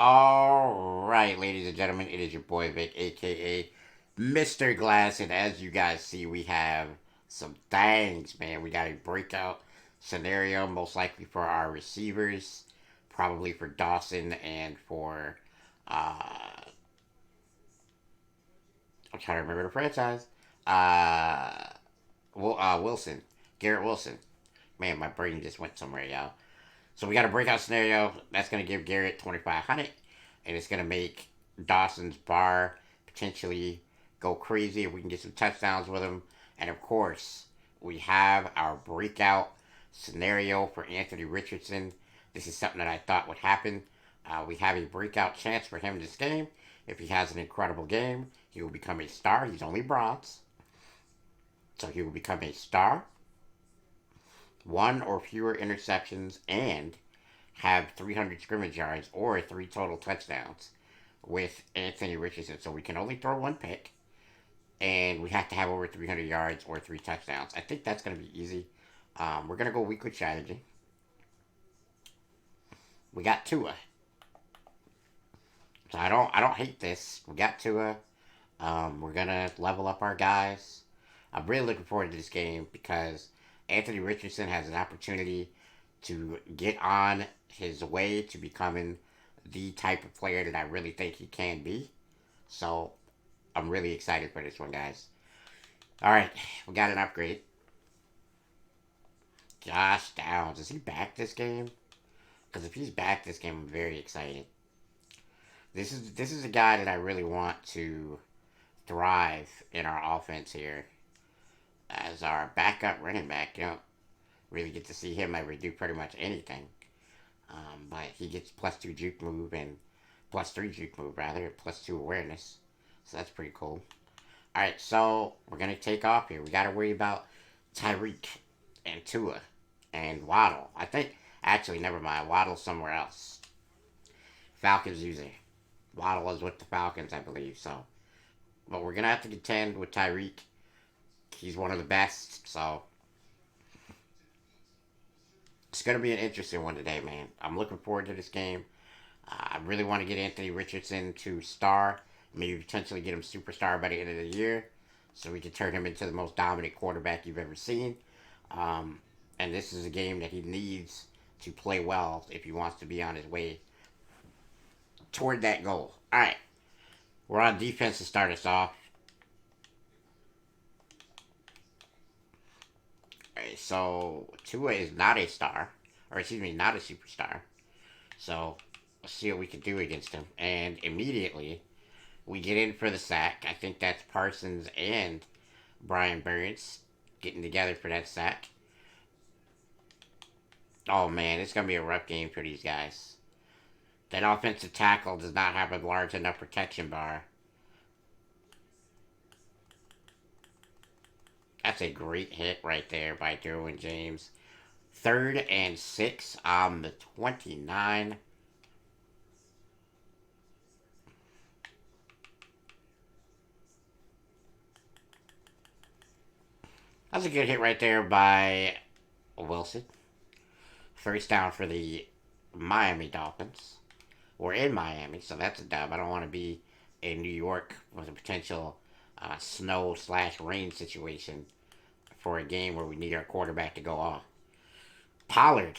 All right, ladies and gentlemen, it is your boy Vic, aka Mr. Glass, and as you guys see, we have some things, man. We got a breakout scenario, most likely for our receivers, probably for Dawson and for I'm trying to remember the franchise. Uh, Wilson, Garrett Wilson. Man, my brain just went somewhere, y'all. So we got a breakout scenario that's going to give Garrett 2,500, and it's going to make Dawson's bar potentially go crazy if we can get some touchdowns with him. And of course, we have our breakout scenario for Anthony Richardson. This is something that I thought would happen. We have a breakout chance for him this game. If he has an incredible game, he will become a star. He's only bronze, so he will become a star. One or fewer interceptions and have 300 scrimmage yards or three total touchdowns with Anthony Richardson. So we can only throw one pick, and we have to have over 300 yards or three touchdowns. I think that's going to be easy. We're going to go weekly strategy. We got Tua. So I don't hate this. We got Tua. We're gonna level up our guys. I'm really looking forward to this game because Anthony Richardson has an opportunity to get on his way to becoming the type of player that I really think he can be. So I'm really excited for this one, guys. All right, we got an upgrade. Josh Downs, is he back this game? Because if he's back this game, I'm very excited. This is a guy that I really want to thrive in our offense here as our backup running back. You don't really get to see him ever do pretty much anything. But he gets plus two juke move and plus three juke move rather, plus two awareness. So that's pretty cool. Alright, so we're gonna take off here. We gotta worry about Tyreek and Tua and Waddle. I think actually never mind. Waddle's somewhere else. Falcons user. Waddle is with the Falcons, I believe, so but we're gonna have to contend with Tyreek. He's one of the best, so it's gonna be an interesting one today, man. I'm looking forward to this game. I really want to get Anthony Richardson to star, maybe potentially get him superstar by the end of the year, so we can turn him into the most dominant quarterback you've ever seen. And this is a game that he needs to play well if he wants to be on his way toward that goal. All right, we're on defense to start us off. Alright, so Tua is not a star, or excuse me, not a superstar. So let's see what we can do against him. And immediately we get in for the sack. I think that's Parsons and Brian Burns getting together for that sack. Oh man, it's gonna be a rough game for these guys. That offensive tackle does not have a large enough protection bar. That's a great hit right there by Derwin James. Third and six on the 29. That's a good hit right there by Wilson. First down for the Miami Dolphins. We're in Miami, so that's a dub. I don't want to be in New York with a potential snow slash rain situation for a game where we need our quarterback to go off. Pollard,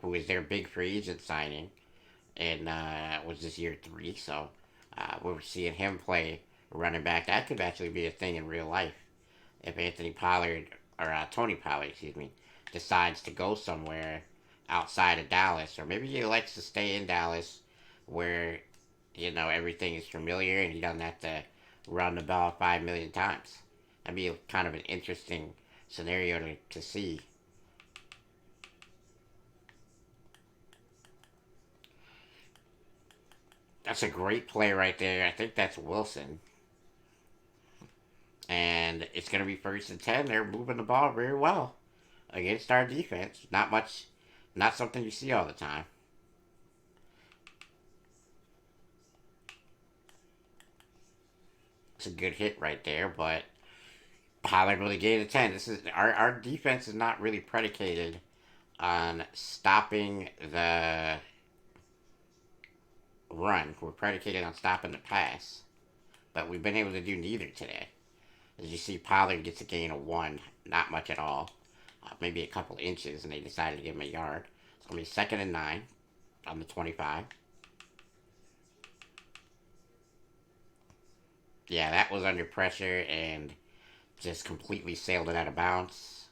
who is their big free agent signing, and was this year three, so we're seeing him play running back. That could actually be a thing in real life if Anthony Pollard or Tony Pollard, excuse me, decides to go somewhere outside of Dallas, or maybe he likes to stay in Dallas where everything is familiar and he doesn't have to run the ball 5 million times. That'd be kind of an interesting scenario to see. That's a great play right there. I think that's Wilson. And it's going to be first and 10. They're moving the ball very well against our defense. Not much, not something you see all the time. It's a good hit right there, but Pollard really gave it a 10. This is our defense is not really predicated on stopping the run. We're predicated on stopping the pass. But we've been able to do neither today. As you see, Pollard gets a gain of 1. Not much at all. Maybe a couple inches, and they decided to give him a yard. It's going to be 2nd and 9 on the 25. Yeah, that was under pressure and just completely sailed it out of bounds.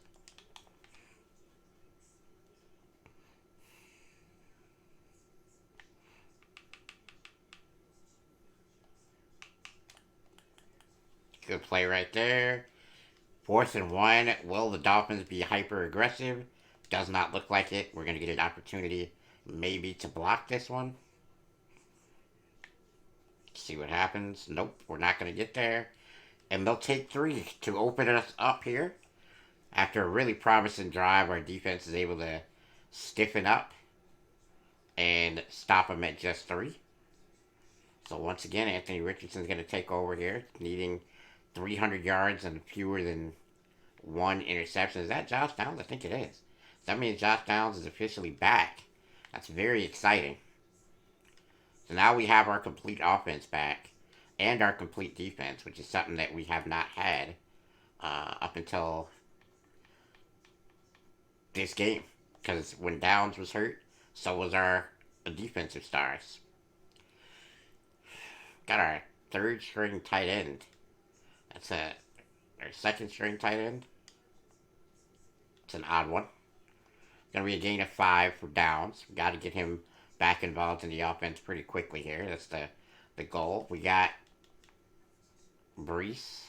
Good play right there. 4th and 1. Will the Dolphins be hyper aggressive? Does not look like it. We're going to get an opportunity maybe to block this one. See what happens. Nope, we're not going to get there. And they'll take 3 to open us up here. After a really promising drive, our defense is able to stiffen up and stop them at just 3. So once again, Anthony Richardson's going to take over here, needing 300 yards and fewer than 1 interception. Is that Josh Downs? I think it is. That means Josh Downs is officially back. That's very exciting. So now we have our complete offense back and our complete defense, which is something that we have not had up until this game. Because when Downs was hurt, so was our defensive stars. Got our 3rd string tight end. That's our 2nd string tight end. It's an odd one. Gonna be a gain of 5 for Downs. We got to get him back involved in the offense pretty quickly here. That's the goal. We got Brees,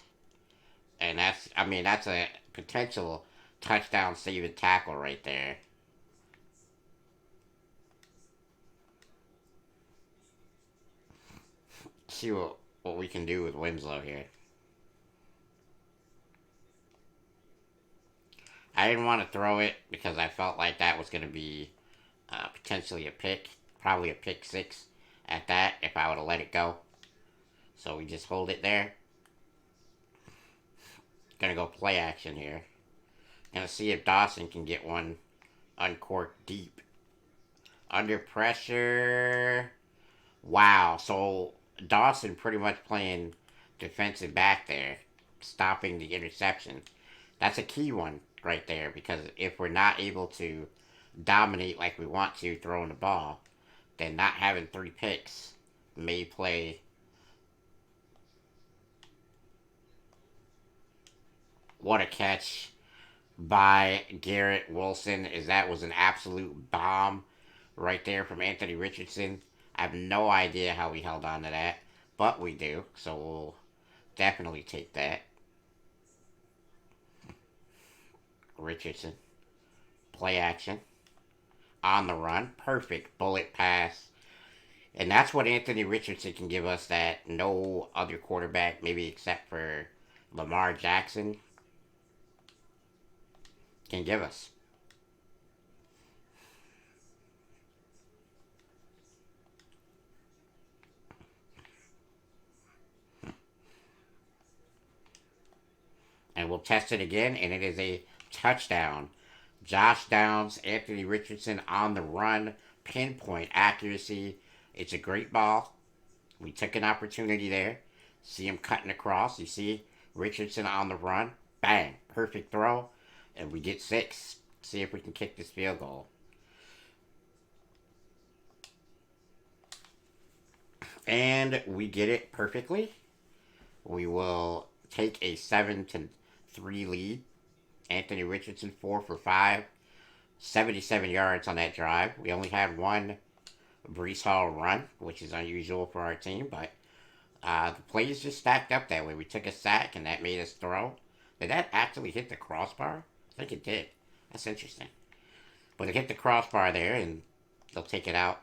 and that's a potential touchdown saving tackle right there. See what we can do with Winslow here. I didn't want to throw it because I felt like that was going to be potentially a pick. Probably a pick 6 at that if I would have let it go. So we just hold it there. Gonna go play action here. Gonna see if Dawson can get one uncorked deep. Under pressure. Wow. So Dawson pretty much playing defensive back there. Stopping the interception. That's a key one right there, because if we're not able to dominate like we want to throwing the ball, then not having 3 picks may play. What a catch by Garrett Wilson. That was an absolute bomb right there from Anthony Richardson. I have no idea how we held on to that, but we do, so we'll definitely take that. Richardson. Play action. On the run. Perfect bullet pass. And that's what Anthony Richardson can give us that no other quarterback, maybe except for Lamar Jackson, can give us. And we'll test it again, and it is a touchdown. Josh Downs, Anthony Richardson on the run, pinpoint accuracy. It's a great ball. We took an opportunity there. See him cutting across. You see Richardson on the run. Bang. Perfect throw. And we get 6. See if we can kick this field goal. And we get it perfectly. We will take a 7-3 lead. Anthony Richardson 4 for 5. 77 yards on that drive. We only had 1 Brees Hall run, which is unusual for our team, but the plays just stacked up that way. We took a sack, and that made us throw. Did that actually hit the crossbar? I think it did. That's interesting. But it hit the crossbar there, and they'll take it out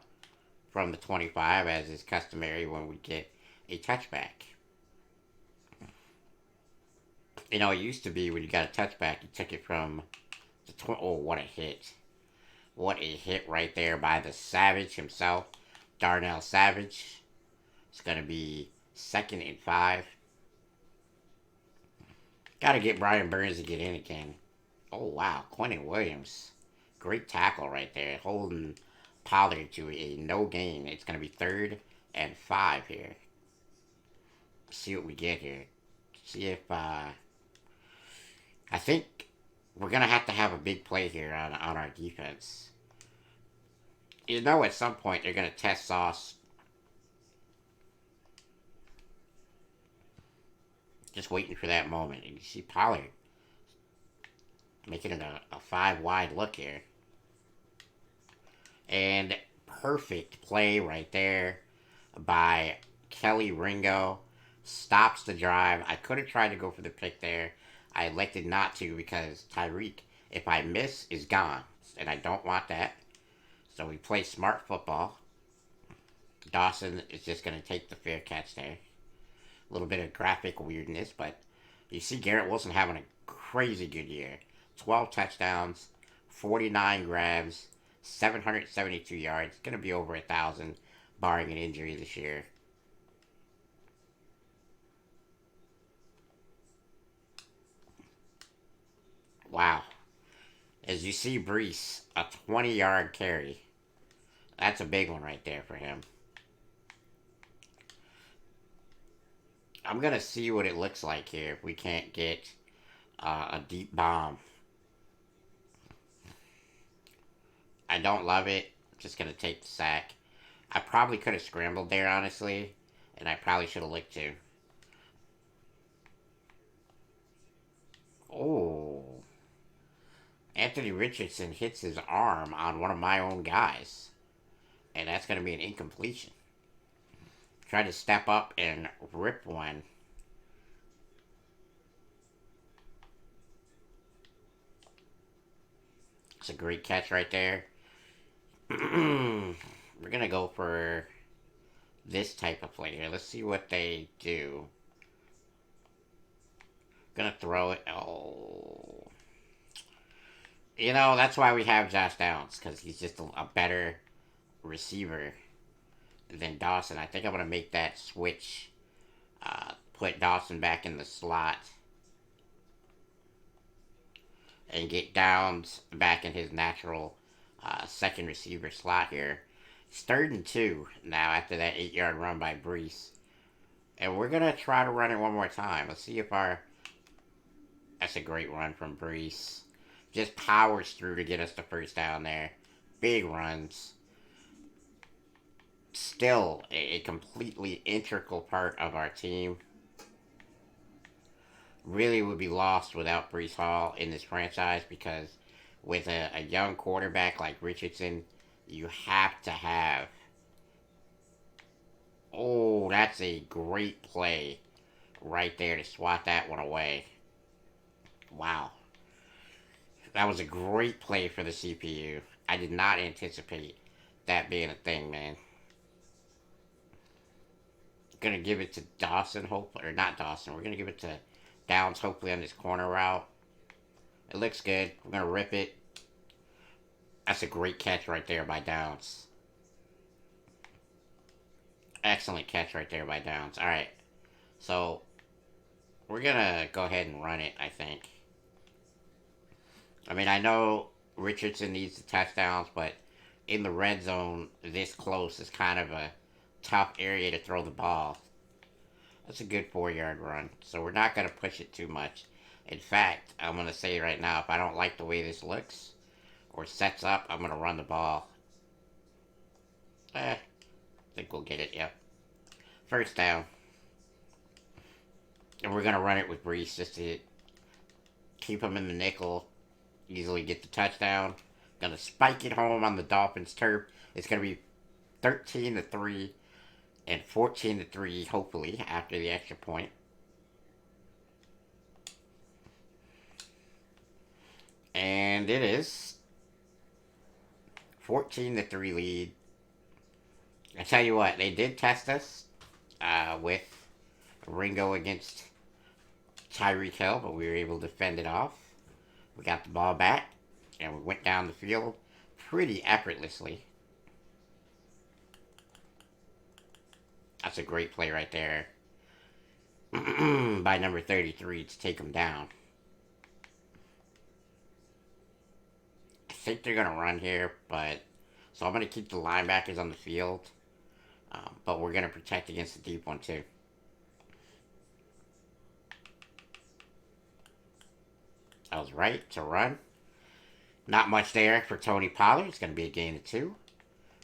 from the 25, as is customary when we get a touchback. You know, it used to be when you got a touchback, you took it from the oh, what a hit. What a hit right there by the Savage himself, Darnell Savage. It's going to be 2nd and 5. Got to get Brian Burns to get in again. Oh, wow. Quentin Williams. Great tackle right there. Holding Pollard to a no gain. It's going to be 3rd and 5 here. See what we get here. See if, I think we're going to have a big play here on our defense. You know, at some point they're going to test Sauce. Just waiting for that moment. And you see Pollard making it a 5 wide look here. And perfect play right there by Kelly Ringo. Stops the drive. I could have tried to go for the pick there. I elected not to because Tyreek, if I miss, is gone. And I don't want that. So we play smart football. Dawson is just going to take the fair catch there. A little bit of graphic weirdness, but you see Garrett Wilson having a crazy good year. 12 touchdowns, 49 grabs, 772 yards. Going to be over 1,000, barring an injury this year. Wow. As you see Brees, a 20-yard carry. That's a big one right there for him. I'm going to see what it looks like here if we can't get a deep bomb. I don't love it. Just going to take the sack. I probably could have scrambled there, honestly. And I probably should have licked too. Oh. Anthony Richardson hits his arm on one of my own guys. And that's going to be an incompletion. Tried to step up and rip one. It's a great catch right there. We're going to go for this type of play here. Let's see what they do. Gonna throw it. Oh. You know, that's why we have Josh Downs, because he's just a better receiver than Dawson. I think I'm going to make that switch. Put Dawson back in the slot. And get Downs back in his natural second receiver slot here. It's 3rd and 2 now after that 8-yard run by Brees. And we're going to try to run it one more time. Let's see if our... That's a great run from Brees. Just powers through to get us the first down there. Big runs. Still a completely integral part of our team. Really would be lost without Brees Hall in this franchise, because with a young quarterback like Richardson, you have to have... Oh, that's a great play right there to swat that one away. Wow. That was a great play for the CPU. I did not anticipate that being a thing, man. Gonna give it to Dawson, hopefully, or not Dawson. We're gonna give it to Downs, hopefully, on this corner route. It looks good. We're gonna rip it. That's a great catch right there by Downs. Excellent catch right there by Downs. Alright. So, we're gonna go ahead and run it, I think. I mean, I know Richardson needs the touchdowns, but in the red zone, this close is kind of a tough area to throw the ball. That's a good 4-yard run. So we're not going to push it too much. In fact, I'm going to say right now, if I don't like the way this looks or sets up, I'm going to run the ball. I think we'll get it, yep. First down. And we're going to run it with Brees just to keep him in the nickel. Easily get the touchdown. Going to spike it home on the Dolphins' turf. It's going to be 13-3 and 14-3, hopefully, after the extra point. And it is 14-3 lead. I tell you what, they did test us with Ringo against Tyreek Hill, but we were able to fend it off. We got the ball back, and we went down the field pretty effortlessly. That's a great play right there by number 33 to take him down. I think they're going to run here, but... So I'm going to keep the linebackers on the field. But we're going to protect against the deep one, too. I was right to run. Not much there for Tony Pollard. It's going to be a gain of 2.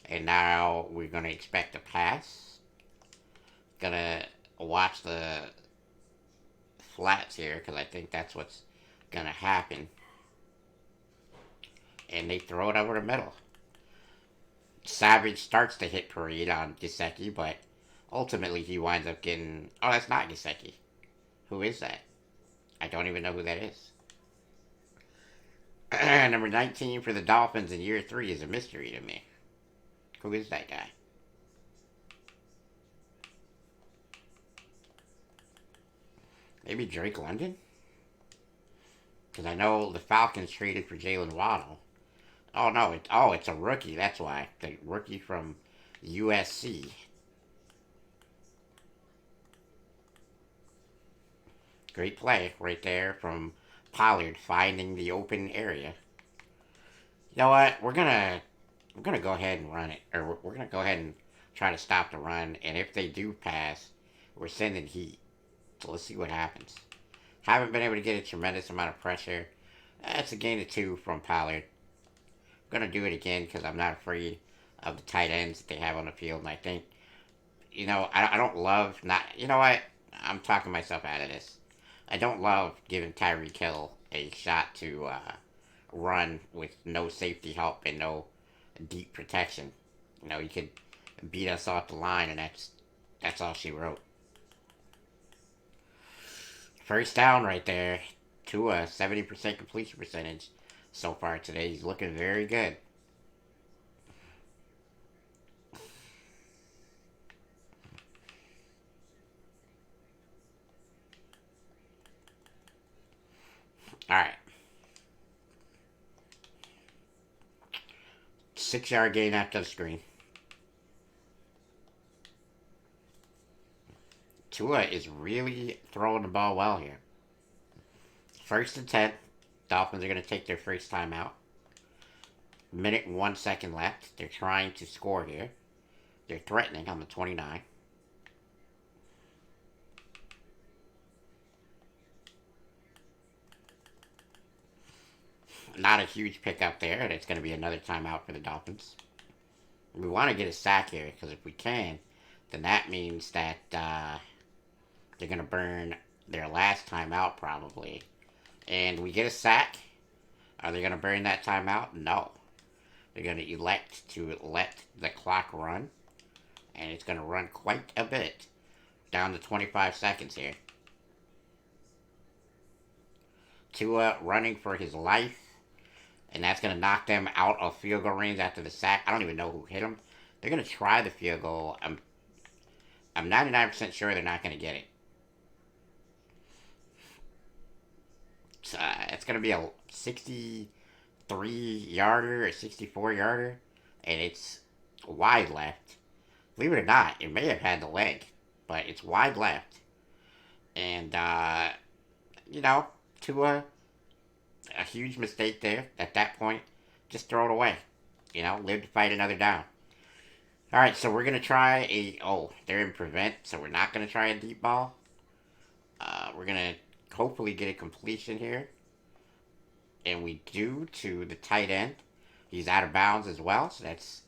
And now we're going to expect a pass. Gonna watch the flats here because I think that's what's going to happen. And they throw it over the middle. Savage starts to hit Parade on Gesicki, but ultimately he winds up getting... Oh, that's not Gesicki. Who is that? I don't even know who that is. Number 19 for the Dolphins in year 3 is a mystery to me. Who is that guy? Maybe Drake London? Because I know the Falcons traded for Jalen Waddle. Oh, no. It's a rookie. That's why. The rookie from USC. Great play right there from Pollard finding the open area. You know what? We're gonna go ahead and run it, or we're gonna go ahead and try to stop the run. And if they do pass, we're sending heat. So let's see what happens. Haven't been able to get a tremendous amount of pressure. That's a gain of 2 from Pollard. I'm gonna do it again because I'm not afraid of the tight ends that they have on the field. And I think, I don't love not. You know what? I'm talking myself out of this. I don't love giving Tyreek Hill a shot to run with no safety help and no deep protection. He could beat us off the line, and that's all she wrote. First down right there. To a 70% completion percentage so far today. He's looking very good. All right. 6-yard gain after the screen. Tua is really throwing the ball well here. First and 10. Dolphins are going to take their first time out. Minute and 1 second left. They're trying to score here. They're threatening on the 29. Not a huge pickup there. It's going to be another timeout for the Dolphins. We want to get a sack here because if we can, then that means that they're going to burn their last timeout probably. And we get a sack. Are they going to burn that timeout? No. They're going to elect to let the clock run. And it's going to run quite a bit. Down to 25 seconds here. Tua running for his life. And that's going to knock them out of field goal range after the sack. I don't even know who hit them. They're going to try the field goal. I'm 99% sure they're not going to get it. It's going to be a 63-yarder or 64-yarder. And it's wide left. Believe it or not, it may have had the leg. But it's wide left. And, Tua, a huge mistake there at that point. Just throw it away. Live to fight another down. Alright, so we're going to try they're in prevent, so we're not going to try a deep ball. We're going to hopefully get a completion here. And we do to the tight end. He's out of bounds as well, so that's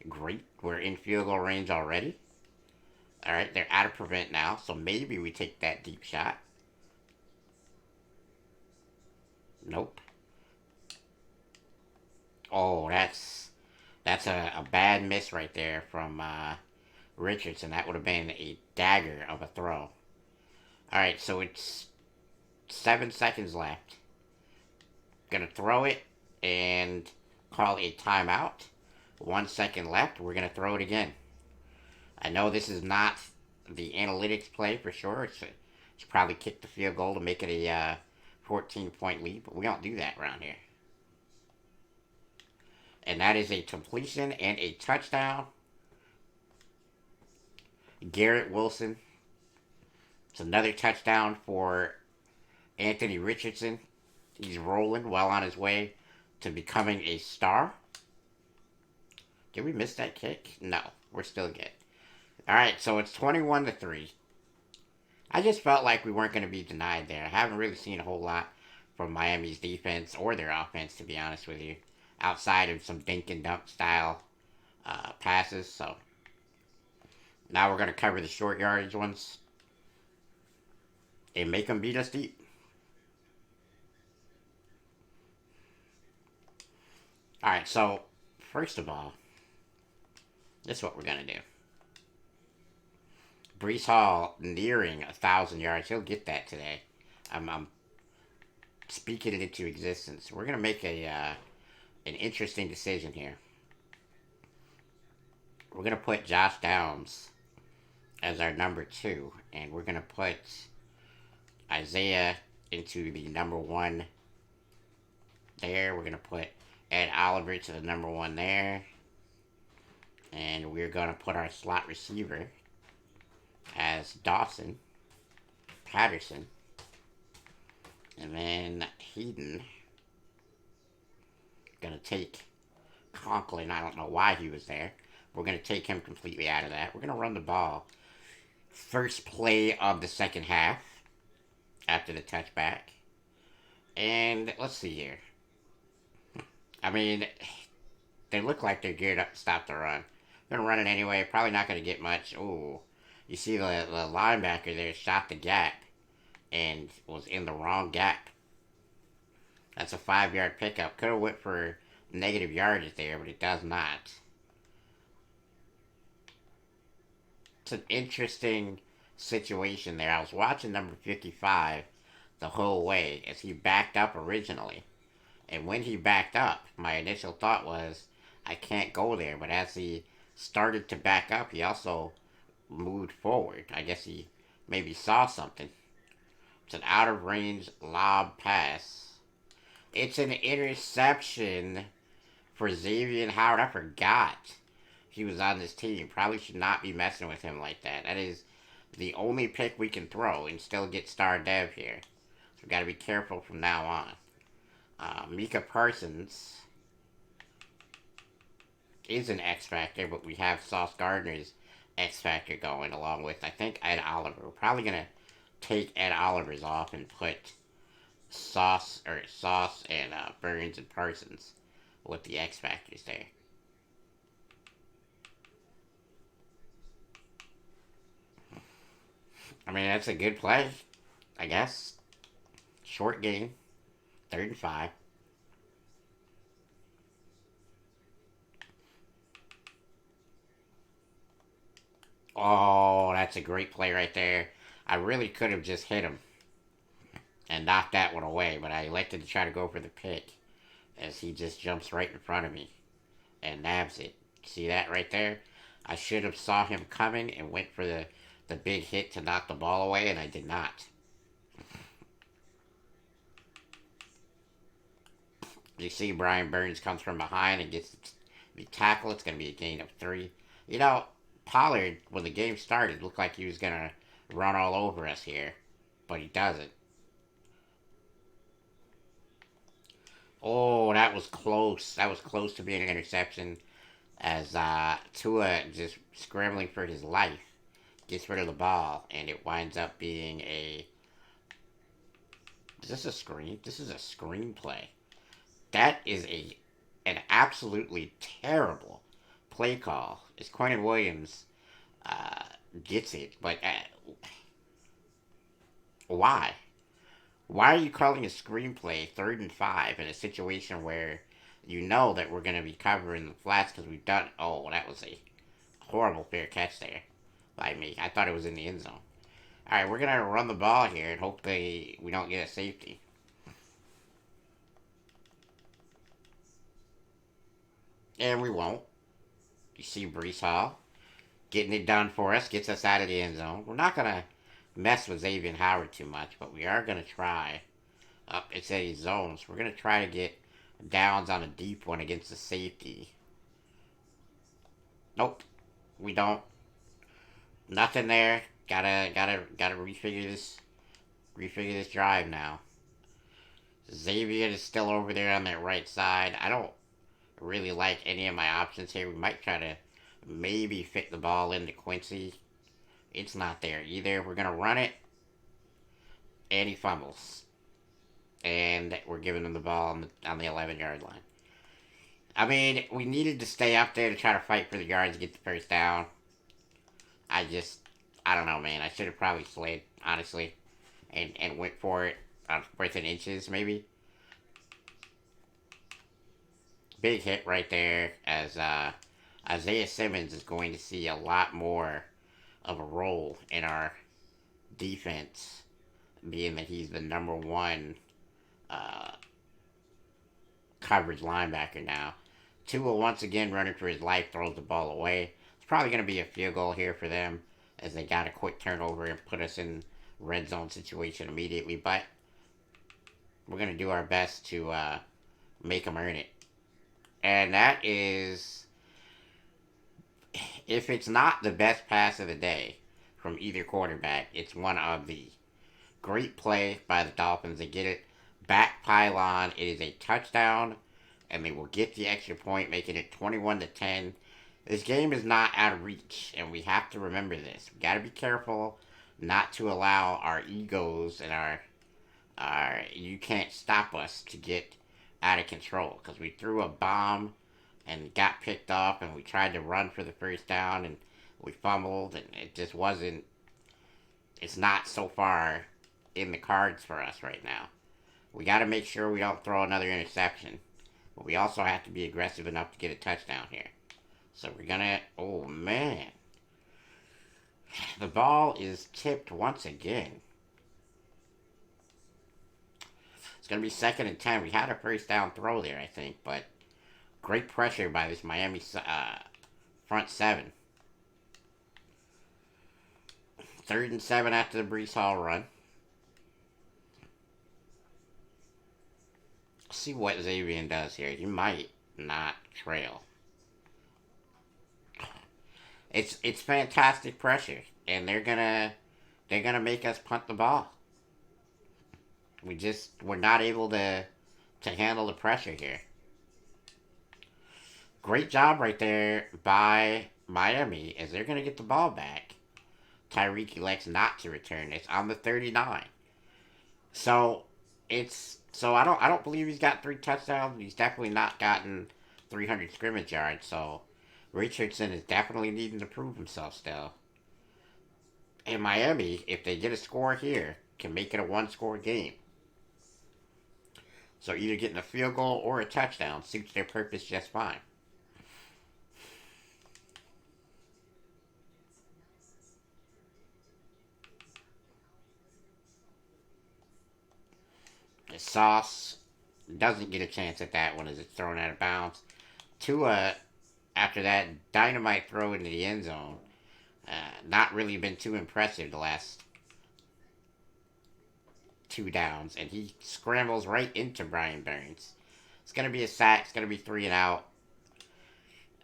great. We're in field goal range already. Alright, they're out of prevent now, so maybe we take that deep shot. Nope. Oh, that's a bad miss right there from Richardson. That would have been a dagger of a throw. Alright, so it's 7 seconds left. Gonna throw it and call a timeout. 1 second left. We're gonna throw it again. I know this is not the analytics play for sure. It's probably kick the field goal to make it a 14-point lead, but we don't do that around here. And that is a completion and a touchdown. Garrett Wilson. It's another touchdown for Anthony Richardson. He's rolling well on his way to becoming a star. Did we miss that kick? No, we're still good. All right, so it's 21-3. I just felt like we weren't going to be denied there. I haven't really seen a whole lot from Miami's defense or their offense, to be honest with you, outside of some dink and dunk style passes. So now we're going to cover the short yardage ones and make them beat us deep. All right, so first of all, this is what we're going to do. Brees Hall nearing 1,000 yards. He'll get that today. I'm speaking it into existence. We're gonna make a an interesting decision here. We're gonna put Josh Downs as our number two, and we're gonna put Isaiah into the number one there. We're gonna put Ed Oliver to the number one there, and we're gonna put our slot receiver as Dawson Patterson, and then Heaton gonna take Conklin. I don't know why he was there. We're gonna take him completely out of that. We're gonna run the ball. First play of the second half after the touchback. And let's see here. I mean, they look like they're geared up to stop the run. Gonna run it anyway. Probably not gonna get much. Ooh, you see the linebacker there shot the gap and was in the wrong gap. That's a 5 yard pickup. Could have went for negative yardage there, but it does not. It's an interesting situation there. I was watching number 55 the whole way as he backed up originally. And when he backed up, my initial thought was, I can't go there. But as he started to back up, he also moved forward. I guess he maybe saw something. It's an out of range lob pass. It's an interception for Xavier Howard. I forgot he was on this team. Probably should not be messing with him like that. That is the only pick we can throw and still get star dev here. So we got to be careful from now on. Micah Parsons is an X Factor, but we have Sauce Gardner's X Factor going along with, I think, Ed Oliver. We're probably going to take Ed Oliver's off and put Sauce and Burns and Parsons with the X Factors there. I mean, that's a good play, I guess. Short game, 3rd and 5. Oh, that's a great play right there. I really could have just hit him and knocked that one away, but I elected to try to go for the pick as he just jumps right in front of me and nabs it. See that right there? I should have saw him coming and went for the big hit to knock the ball away, and I did not. You see Brian Burns comes from behind and gets the tackle. It's going to be a gain of 3. You know, Pollard, when the game started, looked like he was going to run all over us here, but he doesn't. Oh, that was close. That was close to being an interception as Tua just scrambling for his life gets rid of the ball, and it winds up being a. Is this a screen? This is a screenplay. That is an absolutely terrible play call. As Quentin Williams uh, gets it, but why? Why are you calling a screenplay 3rd and 5 in a situation where you know that we're going to be covering the flats because we've done. Oh, that was a horrible fair catch there by me. I thought it was in the end zone. All right, we're going to run the ball here and hope we don't get a safety. And we won't. You see Brees Hall getting it done for us, gets us out of the end zone. We're not going to mess with Xavier Howard too much, but we are going to try. It's a zones. We're going to try to get downs on a deep one against the safety. Nope. We don't. Nothing there. Gotta refigure this drive now. Xavier is still over there on that right side. I don't really like any of my options here. We might try to maybe fit the ball into Quincy. It's not there either. We're gonna run it, and he fumbles, and we're giving him the ball on the 11-yard line. I mean, we needed to stay up there to try to fight for the yards, get the first down. I just, I don't know, man. I should have probably slid, honestly, and went for it on 4th and inches, maybe. Big hit right there, as Isaiah Simmons is going to see a lot more of a role in our defense, being that he's the number one uh, coverage linebacker now. Tua once again running for his life, throws the ball away. It's probably going to be a field goal here for them, as they got a quick turnover and put us in red zone situation immediately. But we're going to do our best to make them earn it. And that is, if it's not the best pass of the day from either quarterback, it's one of the great play by the Dolphins. They get it back pylon. It is a touchdown, and they will get the extra point, making it 21-10. This game is not out of reach, and we have to remember this. We got to be careful not to allow our egos and our you can't stop us to get out of control, because we threw a bomb and got picked up, and we tried to run for the first down, and we fumbled, and it just wasn't. It's not so far in the cards for us right now. We got to make sure we don't throw another interception, but we also have to be aggressive enough to get a touchdown here. So we're gonna. Oh man, the ball is tipped once again. It's gonna be 2nd and 10. We had a first down throw there, I think, but great pressure by this Miami front seven. 3rd and 7 after the Brees Hall run. See what Xavier does here. He might not trail. It's fantastic pressure, and they're gonna make us punt the ball. We're not able to handle the pressure here. Great job right there by Miami, as they're gonna get the ball back. Tyreek elects not to return this on the 39. So I don't believe he's got 3 touchdowns. He's definitely not gotten 300 scrimmage yards. So Richardson is definitely needing to prove himself still. And Miami, if they get a score here, can make it a 1-score game. So either getting a field goal or a touchdown suits their purpose just fine. Sauce doesn't get a chance at that one as it's thrown out of bounds. Tua, after that dynamite throw into the end zone, not really been too impressive the last 2 downs, and he scrambles right into Brian Burns. It's gonna be a sack. It's gonna be 3 and out.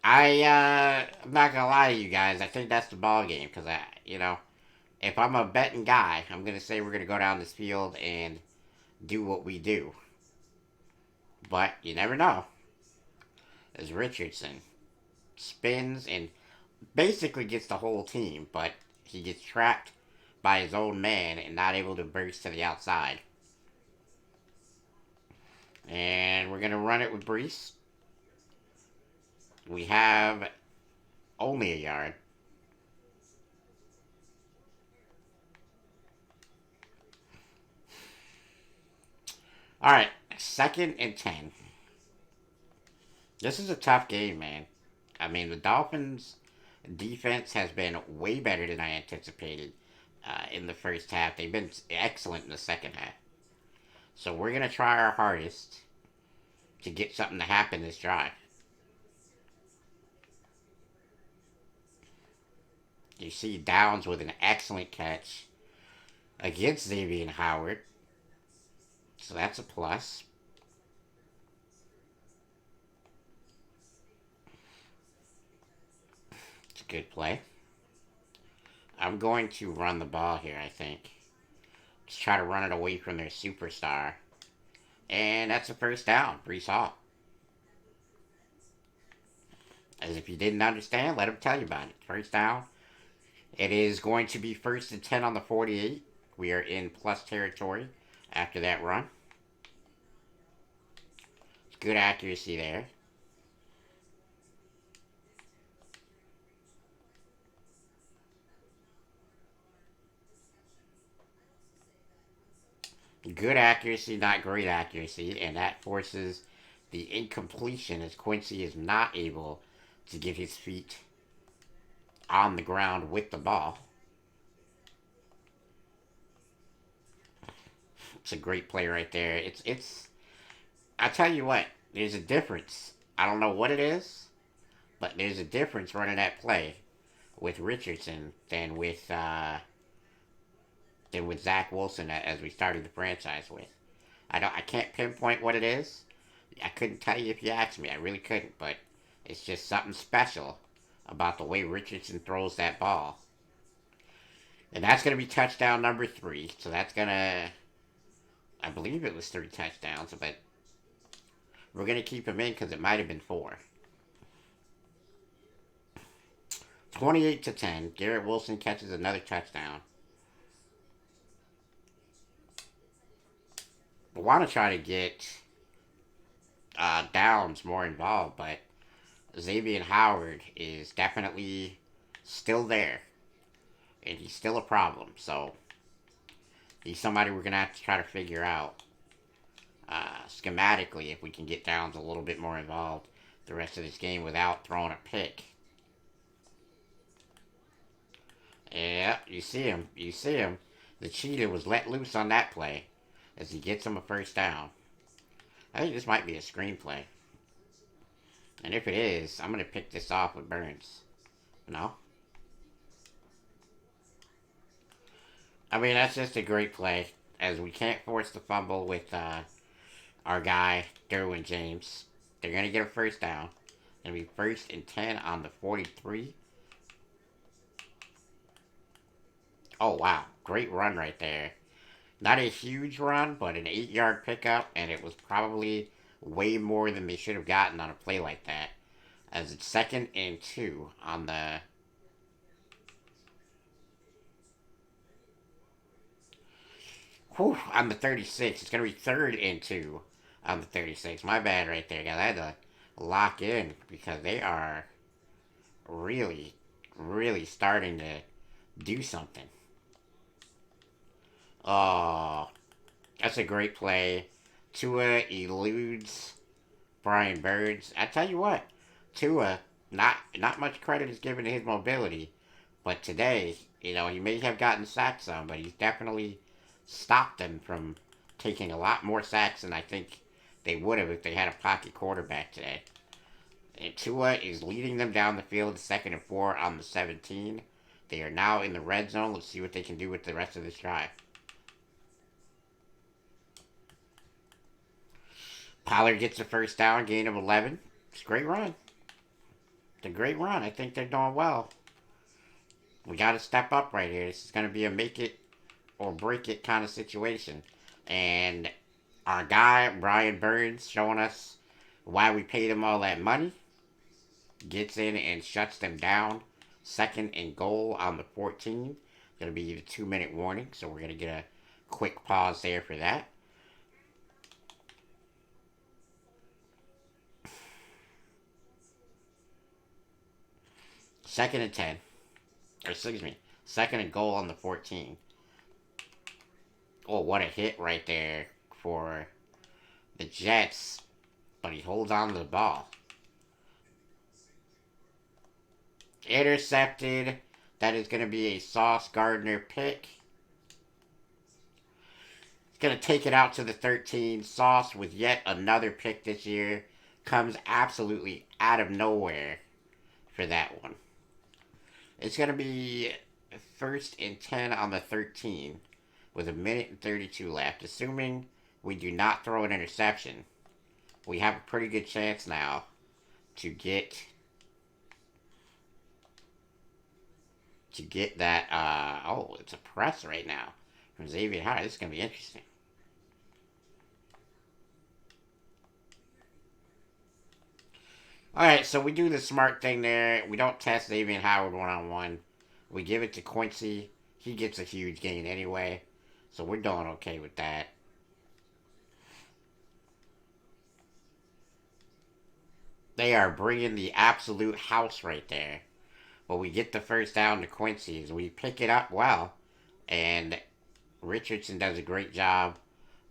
I'm not gonna lie to you guys. I think that's the ball game, because if I'm a betting guy, I'm gonna say we're gonna go down this field and do what we do. But you never know. As Richardson spins and basically gets the whole team, but he gets trapped by his own man and not able to burst to the outside. And we're going to run it with Brees. We have only a yard. All right, 2nd and 10. This is a tough game, man. I mean, the Dolphins' defense has been way better than I anticipated in the first half. They've been excellent in the second half. So we're going to try our hardest to get something to happen this drive. You see Downs with an excellent catch against Xavier Howard. So that's a plus. It's a good play. I'm going to run the ball here, I think. Just try to run it away from their superstar. And that's a first down. Brees Hall. As if you didn't understand, let him tell you about it. First down. It is going to be 1st and 10 on the 48. We are in plus territory after that run. Good accuracy there. Good accuracy, not great accuracy, and that forces the incompletion as Quincy is not able to get his feet on the ground with the ball. It's a great play right there. It's I tell you what, there's a difference. I don't know what it is, but there's a difference running that play with Richardson than with Zach Wilson as we started the franchise with. I can't pinpoint what it is. I couldn't tell you if you asked me. I really couldn't, but it's just something special about the way Richardson throws that ball. And that's going to be touchdown number 3. So that's going to, I believe it was 3 touchdowns, but we're going to keep him in because it might have been 4. 28-10. Garrett Wilson catches another touchdown. I want to try to get Downs more involved, but Xavier Howard is definitely still there, and he's still a problem. So he's somebody we're gonna have to try to figure out schematically if we can get Downs a little bit more involved the rest of this game without throwing a pick. Yeah, you see him. You see him. The cheetah was let loose on that play as he gets him a first down. I think this might be a screenplay. And if it is, I'm going to pick this off with Burns. No? I mean, that's just a great play. As we can't force the fumble with our guy, Derwin James. They're going to get a first down. Going to be 1st and 10 on the 43. Oh, wow. Great run right there. Not a huge run, but an 8-yard pickup, and it was probably way more than they should have gotten on a play like that. As it's 2nd and 2 on the... on the 36. It's going to be 3rd and 2 on the 36. My bad right there, guys. I had to lock in because they are really, really starting to do something. Oh, that's a great play. Tua eludes Brian Burns. I tell you what, Tua, not much credit is given to his mobility, but today, he may have gotten sacked some, but he's definitely stopped them from taking a lot more sacks than I think they would have if they had a pocket quarterback today. And Tua is leading them down the field, 2nd and 4 on the 17. They are now in the red zone. Let's see what they can do with the rest of this drive. Pollard gets the first down, gain of 11. It's a great run. It's a great run. I think they're doing well. We got to step up right here. This is going to be a make it or break it kind of situation. And our guy, Brian Burns, showing us why we paid him all that money, gets in and shuts them down. 2nd and goal on the 14. Going to be the 2-minute warning, so we're going to get a quick pause there for that. 2nd and 10. Or excuse me. 2nd and goal on the 14. Oh, what a hit right there for the Jets. But he holds on to the ball. Intercepted. That is going to be a Sauce Gardner pick. It's going to take it out to the 13. Sauce with yet another pick this year. Comes absolutely out of nowhere for that one. It's going to be 1st and 10 on the 13 with 1:32 minutes left. Assuming we do not throw an interception, we have a pretty good chance now to get that. It's a press right now from Xavier Howard. This is going to be interesting. All right, so we do the smart thing there. We don't test Xavier Howard one on one. We give it to Quincy. He gets a huge gain anyway, so we're doing okay with that. They are bringing the absolute house right there. But we get the first down to Quincy's. We pick it up well, and Richardson does a great job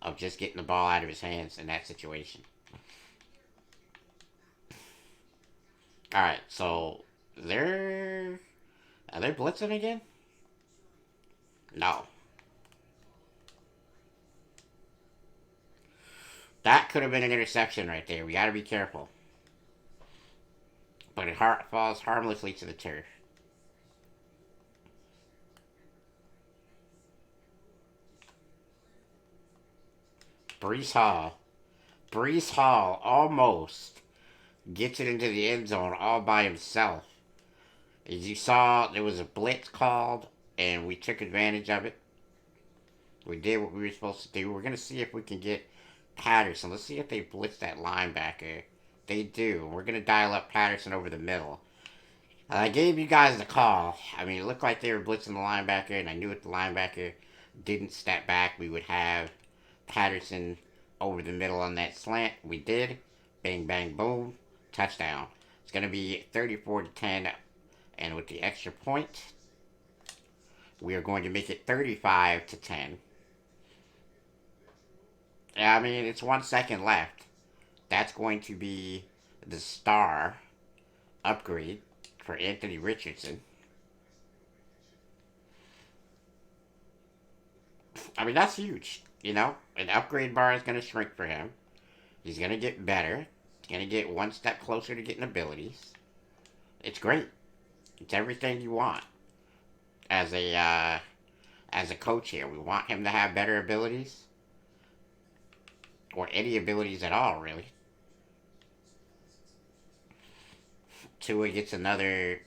of just getting the ball out of his hands in that situation. All right, so they're are they blitzing again? No, that could have been an interception right there. We got to be careful. But it falls harmlessly to the turf. Brees Hall. Brees Hall almost gets it into the end zone all by himself. As you saw, there was a blitz called, and we took advantage of it. We did what we were supposed to do. We're going to see if we can get Patterson. Let's see if they blitz that linebacker. They do. We're going to dial up Patterson over the middle. I gave you guys the call. I mean, it looked like they were blitzing the linebacker, and I knew if the linebacker didn't step back, we would have Patterson over the middle on that slant. We did. Bang, bang, boom. Touchdown. It's going to be 34 to 10, and with the extra point, we are going to make it 35 to 10. I mean, it's 1 second left. That's going to be the star upgrade for Anthony Richardson. I mean, that's huge. You know, an upgrade bar is going to shrink for him. He's going to get better. He's going to get one step closer to getting abilities. It's great. It's everything you want as a coach here. We want him to have better abilities or any abilities at all, really. Tua gets another.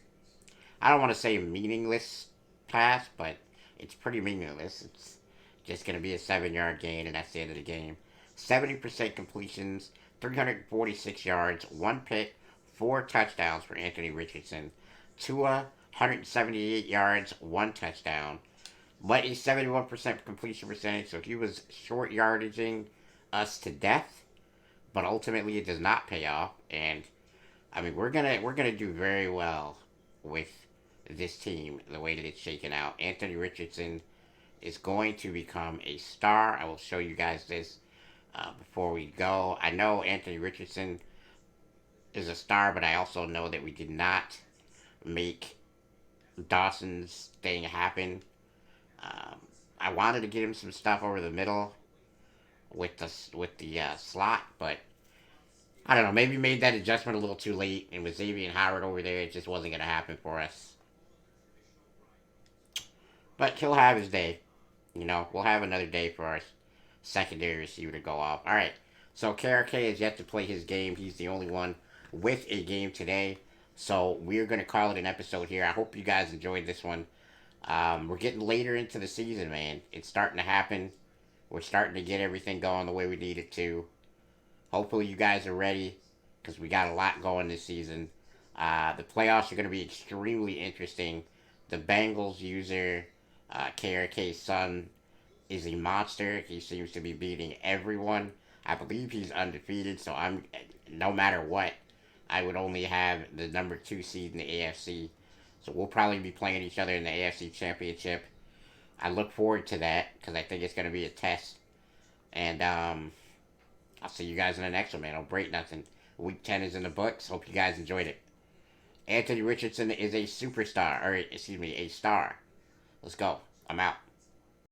I don't want to say meaningless pass, but it's pretty meaningless. It's just going to be a 7 yard gain, and that's the end of the game. 70% completions, 346 yards, one pick, four touchdowns for Anthony Richardson. Tua, 178 yards, one touchdown. But a 71% completion percentage, so he was short yardaging us to death, but ultimately it does not pay off. And I mean, we're gonna do very well with this team the way that it's shaken out. Anthony Richardson is going to become a star. I will show you guys this before we go. I know Anthony Richardson is a star, but I also know that we did not make Dawson's thing happen. Um, I wanted to get him some stuff over the middle with the slot, but I don't know. Maybe made that adjustment a little too late, and with Xavier Howard over there, it just wasn't going to happen for us. But he'll have his day. You know, we'll have another day for our secondary receiver to go off. All right. So KRK has yet to play his game. He's the only one with a game today. So we're going to call it an episode here. I hope you guys enjoyed this one. We're getting later into the season, man. It's starting to happen. We're starting to get everything going the way we need it to. Hopefully, you guys are ready because we got a lot going this season. The playoffs are going to be extremely interesting. The Bengals user, KRK's son, is a monster. He seems to be beating everyone. I believe he's undefeated, so I'm no matter what, I would only have the number 2 seed in the AFC. So we'll probably be playing each other in the AFC Championship. I look forward to that because I think it's going to be a test. And I'll see you guys in the next one, man. Don't break nothing. Week 10 is in the books. Hope you guys enjoyed it. Anthony Richardson is a superstar, or excuse me, a star. Let's go. I'm out.